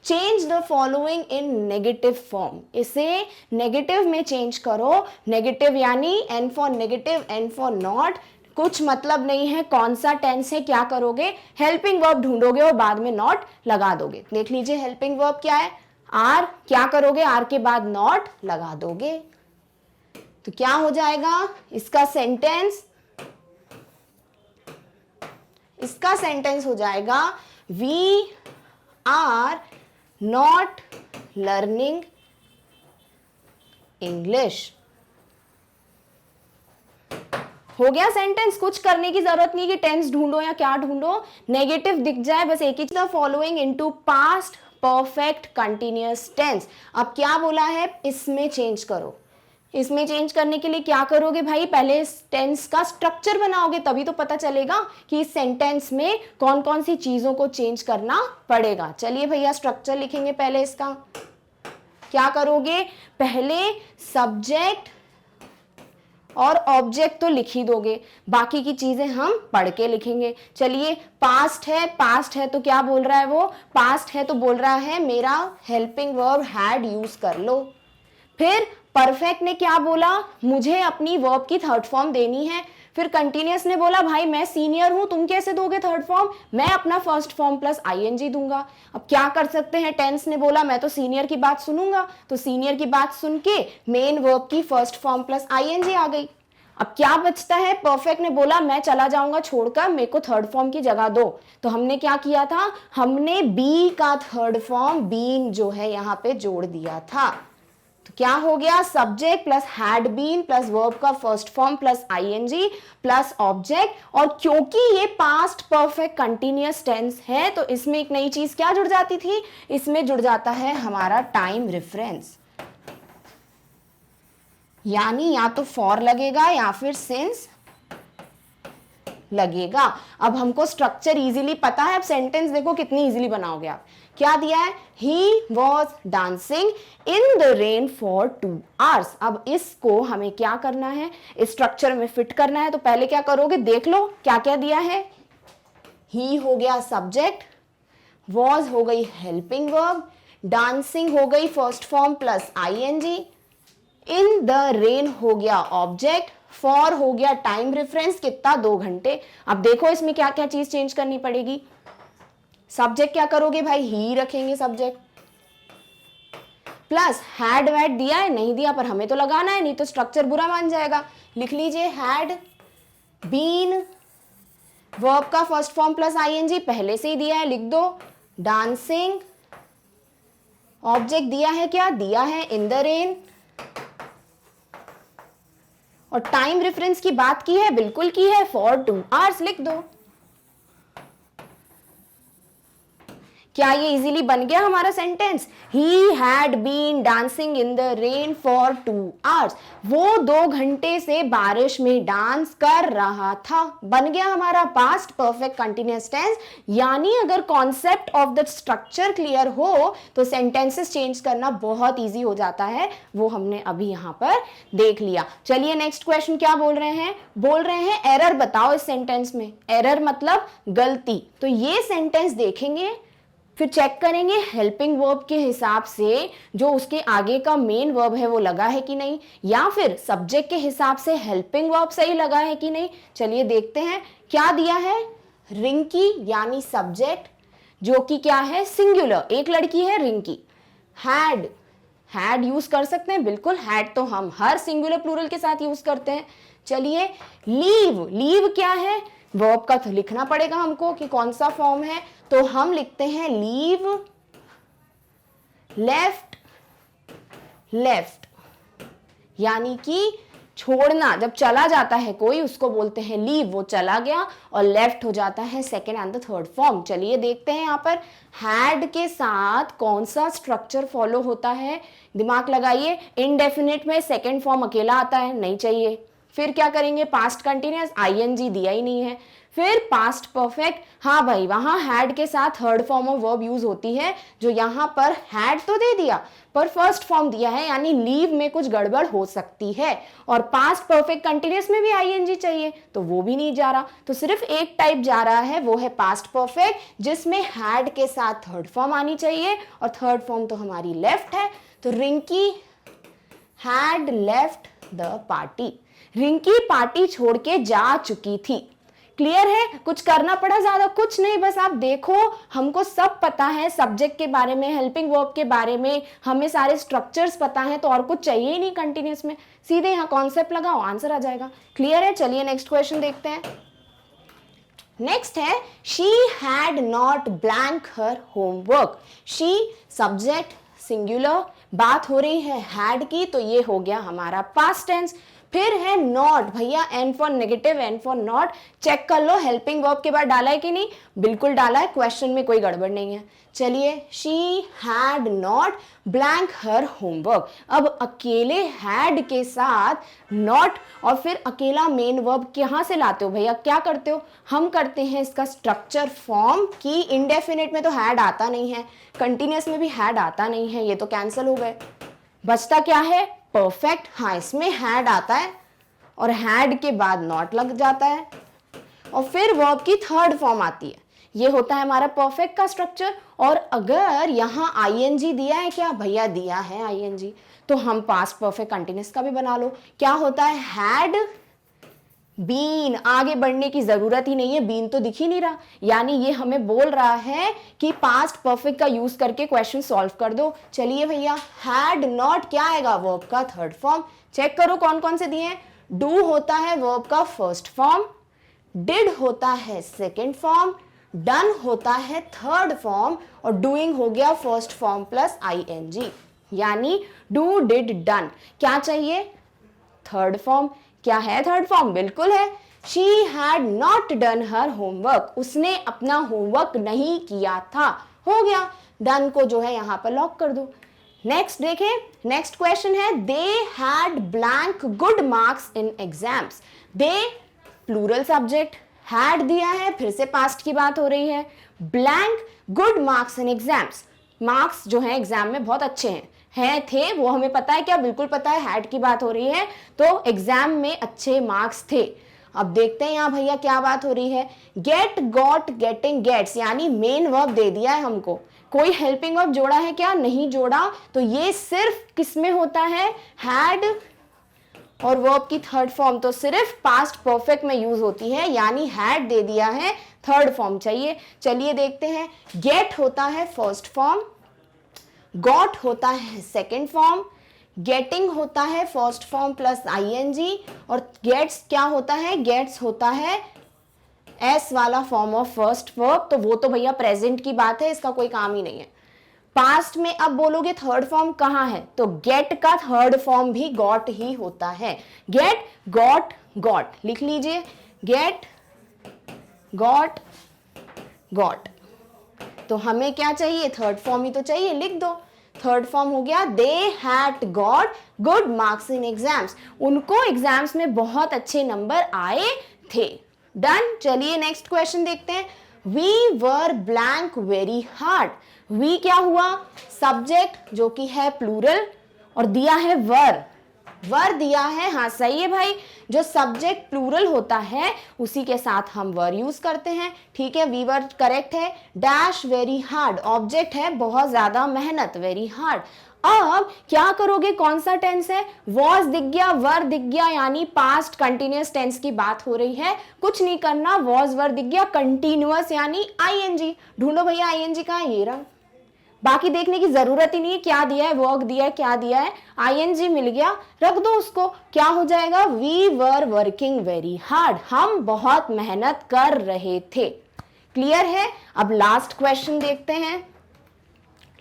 change the following in negative form, इसे नेगेटिव में चेंज करो, नेगेटिव यानी N for negative, N for not, कुछ मतलब नहीं है कौन सा टेंस है, क्या करोगे, हेल्पिंग वर्ब ढूंढोगे और बाद में नॉट लगा दोगे। देख लीजिए हेल्पिंग वर्ब क्या है, आर, क्या करोगे, आर के बाद नॉट लगा दोगे, तो क्या हो जाएगा इसका सेंटेंस, इसका सेंटेंस हो जाएगा we are not learning English. हो गया सेंटेंस, कुछ करने की जरूरत नहीं कि टेंस ढूंढो या क्या ढूंढो, नेगेटिव दिख जाए बस एक ही चीज, following into past perfect continuous tense. अब क्या बोला है, इसमें चेंज करो। इसमें चेंज करने के लिए क्या करोगे भाई, पहले इस टेंस का स्ट्रक्चर बनाओगे, तभी तो पता चलेगा कि इस सेंटेंस में कौन कौन सी चीजों को चेंज करना पड़ेगा। चलिए भैया स्ट्रक्चर लिखेंगे पहले इसका। क्या करोगे, पहले सब्जेक्ट और ऑब्जेक्ट तो लिख ही दोगे, बाकी की चीजें हम पढ़ के लिखेंगे। चलिए पास्ट है, पास्ट है तो क्या बोल रहा है वो, पास्ट है तो बोल रहा है मेरा हेल्पिंग वर्ब हैड यूज कर लो। फिर परफेक्ट ने क्या बोला, मुझे अपनी वर्ब की थर्ड फॉर्म देनी है। फिर कंटिन्यूअस ने बोला भाई मैं सीनियर हूं, तुम कैसे दोगे थर्ड फॉर्म, मैं अपना फर्स्ट फॉर्म प्लस आईएनजी दूंगा। अब क्या कर सकते हैं, टेंस ने बोला मैं तो सीनियर की बात सुनूंगा, तो सीनियर की बात सुन के मेन वर्ब की फर्स्ट फॉर्म प्लस आईएनजी आ गई। अब क्या बचता है, परफेक्ट ने बोला मैं चला जाऊंगा छोड़कर, मेरे को थर्ड फॉर्म की जगह दो। तो हमने क्या किया था, हमने बी का थर्ड फॉर्म बीन जो है यहाँ पे जोड़ दिया था। तो क्या हो गया, subject plus had been plus verb का first form plus ING plus object. और क्योंकि ये पास्ट परफेक्ट कंटिन्यूअस टेंस है तो इसमें एक नई चीज क्या जुड़ जाती थी, इसमें जुड़ जाता है हमारा टाइम रेफरेंस, यानी या तो फॉर लगेगा या फिर सिंस लगेगा। अब हमको स्ट्रक्चर इजीली पता है, अब सेंटेंस देखो कितनी इजीली बनाओगे आप। क्या दिया है, he was dancing in the rain for 2 hours। अब इसको हमें क्या करना है, इस स्ट्रक्चर में फिट करना है। तो पहले क्या करोगे, देख लो क्या क्या दिया है, ही हो गया सब्जेक्ट, वॉज हो गई हेल्पिंग वर्ब, डांसिंग हो गई first form plus ING, in the rain हो गया ऑब्जेक्ट, फॉर हो गया टाइम रेफरेंस कितना 2 घंटे। अब देखो इसमें क्या क्या चीज चेंज करनी पड़ेगी। सब्जेक्ट क्या करोगे भाई, ही रखेंगे सब्जेक्ट, प्लस हैड वैड दिया है नहीं दिया पर हमें तो लगाना है, नहीं तो स्ट्रक्चर बुरा मान जाएगा। लिख लीजिए हैड बीन, वर्ब का फर्स्ट फॉर्म प्लस आईएनजी पहले से ही दिया है लिख दो, डांसिंग, ऑब्जेक्ट दिया है क्या, दिया है इन द रेन, और टाइम रेफरेंस की बात की है, बिल्कुल की है, फॉर 2 hours लिख दो। क्या ये इजीली बन गया हमारा sentence, he had been dancing in the rain for 2 hours। वो 2 घंटे से बारिश में डांस कर रहा था, बन गया हमारा पास्ट परफेक्ट कंटिन्यूअस टेंस। यानी अगर concept of the structure clear हो तो सेंटेंसेस चेंज करना बहुत इजी हो जाता है, वो हमने अभी यहां पर देख लिया। चलिए नेक्स्ट क्वेश्चन क्या बोल रहे हैं, बोल रहे हैं एरर बताओ इस सेंटेंस में। एरर मतलब गलती, तो ये सेंटेंस देखेंगे फिर चेक करेंगे हेल्पिंग वर्ब के हिसाब से जो उसके आगे का मेन वर्ब है वो लगा है कि नहीं, या फिर सब्जेक्ट के हिसाब से हेल्पिंग वर्ब सही लगा है कि नहीं। चलिए देखते हैं क्या दिया है, रिंकी यानी सब्जेक्ट जो कि क्या है सिंगुलर, एक लड़की है रिंकी। हैड, हैड यूज कर सकते हैं बिल्कुल, हैड तो हम हर सिंगुलर प्लूरल के साथ यूज करते हैं। चलिए लीव, लीव क्या है, वर्ब का तो लिखना पड़ेगा हमको कि कौन सा फॉर्म है, तो हम लिखते हैं लीव, लेफ्ट, लेफ्ट यानी कि छोड़ना, जब चला जाता है कोई उसको बोलते हैं लीव, वो चला गया, और लेफ्ट हो जाता है second and the third form. चलिए देखते हैं यहाँ पर हैड के साथ कौन सा स्ट्रक्चर फॉलो होता है, दिमाग लगाइए। इनडेफिनिट में सेकेंड फॉर्म अकेला आता है, नहीं चाहिए। फिर क्या करेंगे, पास्ट कंटिन्यूअस, आईएनजी दिया ही नहीं है। फिर पास्ट परफेक्ट, हाँ भाई वहां हैड के साथ third form of verb use होती है, जो यहां पर हैड तो दे दिया पर फर्स्ट फॉर्म दिया है, यानी लीव में कुछ गड़बड़ हो सकती है। और पास्ट परफेक्ट कंटिन्यूअस में भी आईएनजी चाहिए तो वो भी नहीं जा रहा, तो सिर्फ एक टाइप जा रहा है, वो है पास्ट परफेक्ट जिसमें हैड के साथ थर्ड फॉर्म आनी चाहिए, और थर्ड फॉर्म तो हमारी लेफ्ट है। तो Rinki had left the party, Rinki party छोड़ के जा चुकी थी। क्लियर है, कुछ करना पड़ा ज्यादा कुछ नहीं, बस आप देखो हमको सब पता है, सब्जेक्ट के बारे में, हेल्पिंग वर्ब के बारे में, हमें सारे स्ट्रक्चर्स पता है, तो और कुछ चाहिए ही नहीं कंटिन्यूअस में, सीधे यहाँ कॉन्सेप्ट लगाओ आंसर आ जाएगा। क्लियर है, चलिए नेक्स्ट क्वेश्चन देखते हैं। नेक्स्ट है she had not blank her homework. She subject singular, बात हो रही है हैड की, तो ये हो गया हमारा पास्ट टेंस। फिर है नॉट, भैया N for negative, N for not, check कर लो हेल्पिंग वर्ब के बाद डाला है कि नहीं, बिल्कुल डाला है, क्वेश्चन में कोई गड़बड़ नहीं है। चलिए, she had not blank her homework. अब अकेले हैड के साथ नॉट और फिर अकेला मेन वर्ब कहाँ से लाते हो भैया, क्या करते हो, हम करते हैं इसका स्ट्रक्चर फॉर्म की इंडेफिनिट में तो हैड आता नहीं है, कंटिन्यूअस में भी हैड आता नहीं है, ये तो कैंसिल हो गए। बचता क्या है, परफेक्ट। हाँ, इसमें हैड आता है और हैड के बाद नॉट लग जाता है और फिर वर्ब की थर्ड फॉर्म आती है, ये होता है हमारा परफेक्ट का स्ट्रक्चर। और अगर यहाँ आईएनजी दिया है, क्या भैया दिया है आईएनजी, तो हम पास्ट परफेक्ट कंटिन्यूअस का भी बना लो। क्या होता है, हैड बीन, आगे बढ़ने की जरूरत ही नहीं है, बीन तो दिख ही नहीं रहा, यानी ये हमें बोल रहा है कि पास्ट परफेक्ट का यूज करके क्वेश्चन सॉल्व कर दो। चलिए भैया, हैड नॉट क्या आएगा, वर्ब का थर्ड फॉर्म। चेक करो कौन कौन से दिए हैं। डू होता है वर्ब का फर्स्ट फॉर्म, डिड होता है सेकेंड फॉर्म, डन होता है थर्ड फॉर्म और डूइंग हो गया फर्स्ट फॉर्म प्लस आईएनजी, यानी डू डिड डन। क्या चाहिए, थर्ड फॉर्म। क्या है थर्ड फॉर्म, बिल्कुल है, she had not done her homework, उसने अपना होमवर्क नहीं किया था, हो गया। डन को जो है यहां पर लॉक कर दो। नेक्स्ट देखें, नेक्स्ट क्वेश्चन है they had blank good marks in exams. They plural subject, had दिया है, फिर से पास्ट की बात हो रही है, blank good marks in exams, marks जो है एग्जाम में बहुत अच्छे हैं थे, वो हमें पता है, क्या बिल्कुल पता है, हैड की बात हो रही है, तो एग्जाम में अच्छे मार्क्स थे। अब देखते हैं यहाँ भैया क्या बात हो रही है, गेट गॉट गेटिंग गेट्स, यानी मेन वर्ब दे दिया है हमको, कोई हेल्पिंग वर्ब जोड़ा है क्या, नहीं जोड़ा, तो ये सिर्फ किस में होता है, हैड और वर्ब की थर्ड फॉर्म तो सिर्फ पास्ट परफेक्ट में यूज होती है, यानी हैड दे दिया है, थर्ड फॉर्म चाहिए। चलिए देखते हैं, गेट होता है फर्स्ट फॉर्म, गॉट होता है सेकेंड फॉर्म, गेटिंग होता है फर्स्ट फॉर्म प्लस आईएनजी और गेट्स क्या होता है, गेट्स होता है एस वाला फॉर्म ऑफ फर्स्ट वर्ब, तो वो तो भैया प्रेजेंट की बात है, इसका कोई काम ही नहीं है। पास्ट में अब बोलोगे थर्ड फॉर्म कहाँ है, तो गेट का थर्ड फॉर्म भी गॉट ही होता है, गेट गॉट गॉट, लिख लीजिए, गेट गॉट गॉट। तो हमें क्या चाहिए, थर्ड फॉर्म ही तो चाहिए, लिख दो, थर्ड फॉर्म हो गया they had got good marks in exams, उनको एग्जाम्स में बहुत अच्छे नंबर आए थे। डन। चलिए नेक्स्ट क्वेश्चन देखते हैं, we were blank very hard. We क्या हुआ, सब्जेक्ट जो कि है प्लूरल और दिया है वर, वर दिया है, हाँ सही है भाई, जो सब्जेक्ट प्लूरल होता है उसी के साथ हम वर यूज करते हैं, ठीक है, वी वर करेक्ट है। डैश वेरी हार्ड, ऑब्जेक्ट है बहुत ज्यादा मेहनत, वेरी हार्ड। अब क्या करोगे, कौन सा टेंस है, वॉज दिख गया, वर दिख गया, यानी पास्ट कंटिन्यूअस टेंस की बात हो रही है, कुछ नहीं करना, वॉज वर दिख गया, कंटिन्यूअस यानी आईएनजी, ढूंढो भैया आईएनजी कहाँ है, ये रहा, बाकी देखने की जरूरत ही नहीं है, क्या दिया है, वर्क दिया है, क्या दिया है, आईएनजी मिल गया, रख दो उसको, क्या हो जाएगा, we were working very hard, हम बहुत मेहनत कर रहे थे। क्लियर है। अब लास्ट क्वेश्चन देखते हैं,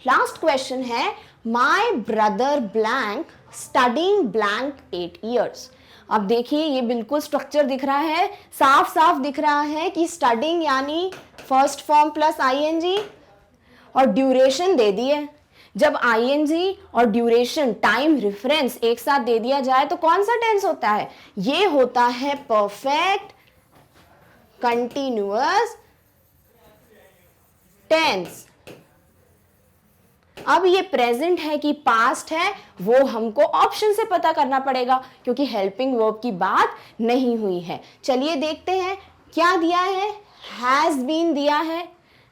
लास्ट क्वेश्चन है my brother blank studying blank 8 years। अब देखिए ये बिल्कुल स्ट्रक्चर दिख रहा है, साफ साफ दिख रहा है कि स्टडिंग यानी फर्स्ट फॉर्म प्लस आईएनजी और ड्यूरेशन दे दिए। जब आईएनजी और ड्यूरेशन टाइम रेफरेंस एक साथ दे दिया जाए तो कौन सा टेंस होता है, ये होता है परफेक्ट कंटिन्यूअस टेंस। अब ये प्रेजेंट है कि पास्ट है वो हमको ऑप्शन से पता करना पड़ेगा क्योंकि हेल्पिंग वर्ब की बात नहीं हुई है। चलिए देखते हैं क्या दिया है, हैज बीन दिया है,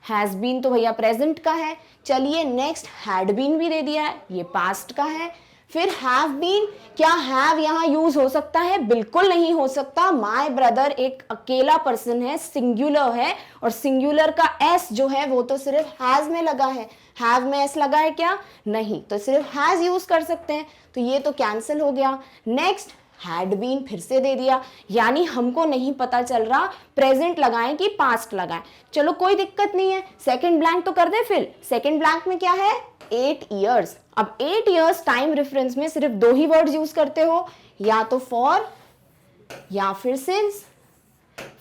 हैज बीन तो भैया प्रेजेंट का है। चलिए नेक्स्ट हैड बीन भी दे दिया है, ये पास्ट का है। फिर हैव बीन, क्या हैव यहाँ यूज हो सकता है, बिल्कुल नहीं हो सकता। माय ब्रदर एक अकेला पर्सन है, सिंगुलर है और सिंगुलर का एस जो है वो तो सिर्फ हैज में लगा है, हैव में एस लगा है क्या, नहीं, तो सिर्फ हैज यूज कर सकते हैं, तो ये तो कैंसिल हो गया। नेक्स्ट हैड बीन फिर से दे दिया, यानी हमको नहीं पता चल रहा प्रेजेंट लगाएं कि पास्ट लगाएं। चलो कोई दिक्कत नहीं है, सेकंड ब्लैंक तो कर दे फिल। सेकंड ब्लैंक में क्या है? 8 ईयर्स। अब 8 ईयर्स टाइम रेफरेंस में सिर्फ 2 ही वर्ड्स यूज करते हो, या तो फॉर या फिर सिंस।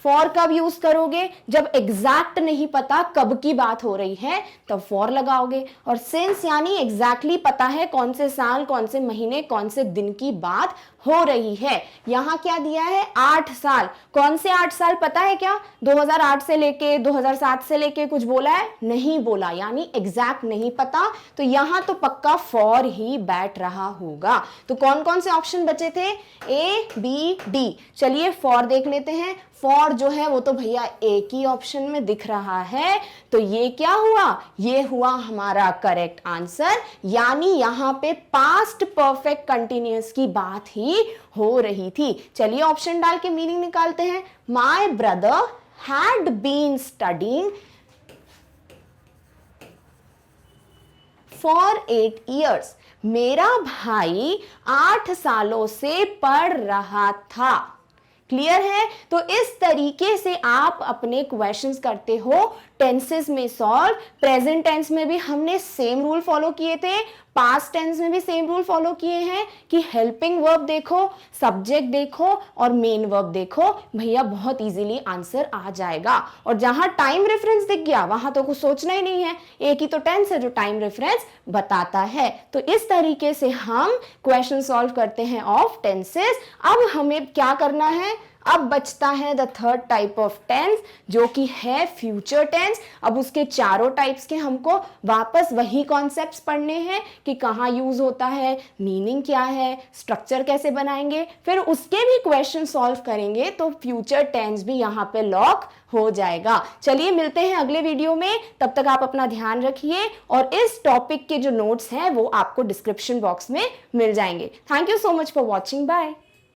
फॉर कब यूज करोगे? जब एग्जैक्ट नहीं पता कब की बात हो रही है तब फॉर लगाओगे, और सिंस यानी एग्जैक्टली पता है कौन से साल, कौन से महीने, कौन से दिन की बात हो रही है। यहां क्या दिया है? 8 साल। कौन से 8 साल पता है क्या? 2008 से लेके 2007 से लेके कुछ बोला है? नहीं बोला, यानी एग्जैक्ट नहीं पता, तो यहां तो पक्का फॉर ही बैठ रहा होगा। तो कौन कौन से ऑप्शन बचे थे? ए, बी, डी। चलिए फॉर देख लेते हैं। फॉर जो है वो तो भैया एक ही ऑप्शन में दिख रहा है, तो ये क्या हुआ? ये हुआ हमारा करेक्ट आंसर, यानी यहां पे पास्ट परफेक्ट कंटिन्यूअस की बात ही हो रही थी। चलिए ऑप्शन डाल के मीनिंग निकालते हैं। My brother had been studying for 8 years. मेरा भाई 8 सालों से पढ़ रहा था। क्लियर है? तो इस तरीके से आप अपने क्वेश्चंस करते हो टेंसेस में सॉल्व। प्रेजेंट टेंस में भी हमने सेम रूल फॉलो किए थे, पास्ट टेंस में भी सेम रूल फॉलो किए हैं कि हेल्पिंग वर्ब देखो, सब्जेक्ट देखो और मेन वर्ब देखो, भैया बहुत इजीली आंसर आ जाएगा। और जहां टाइम रेफरेंस दिख गया वहां तो कुछ सोचना ही नहीं है, एक ही तो टेंस है जो टाइम रेफरेंस बताता है। तो इस तरीके से हम क्वेश्चन सॉल्व करते हैं ऑफ टेंसेस। अब हमें क्या करना है? अब बचता है the third type of tense, जो कि है फ्यूचर टेंस। अब उसके चारों टाइप्स के हमको वापस वही कॉन्सेप्ट्स पढ़ने हैं कि कहाँ यूज होता है, मीनिंग क्या है, स्ट्रक्चर कैसे बनाएंगे, फिर उसके भी क्वेश्चन सॉल्व करेंगे, तो फ्यूचर टेंस भी यहाँ पे लॉक हो जाएगा। चलिए मिलते हैं अगले वीडियो में, तब तक आप अपना ध्यान रखिए, और इस टॉपिक के जो नोट्स हैं वो आपको डिस्क्रिप्शन बॉक्स में मिल जाएंगे। Thank you so much for watching, bye.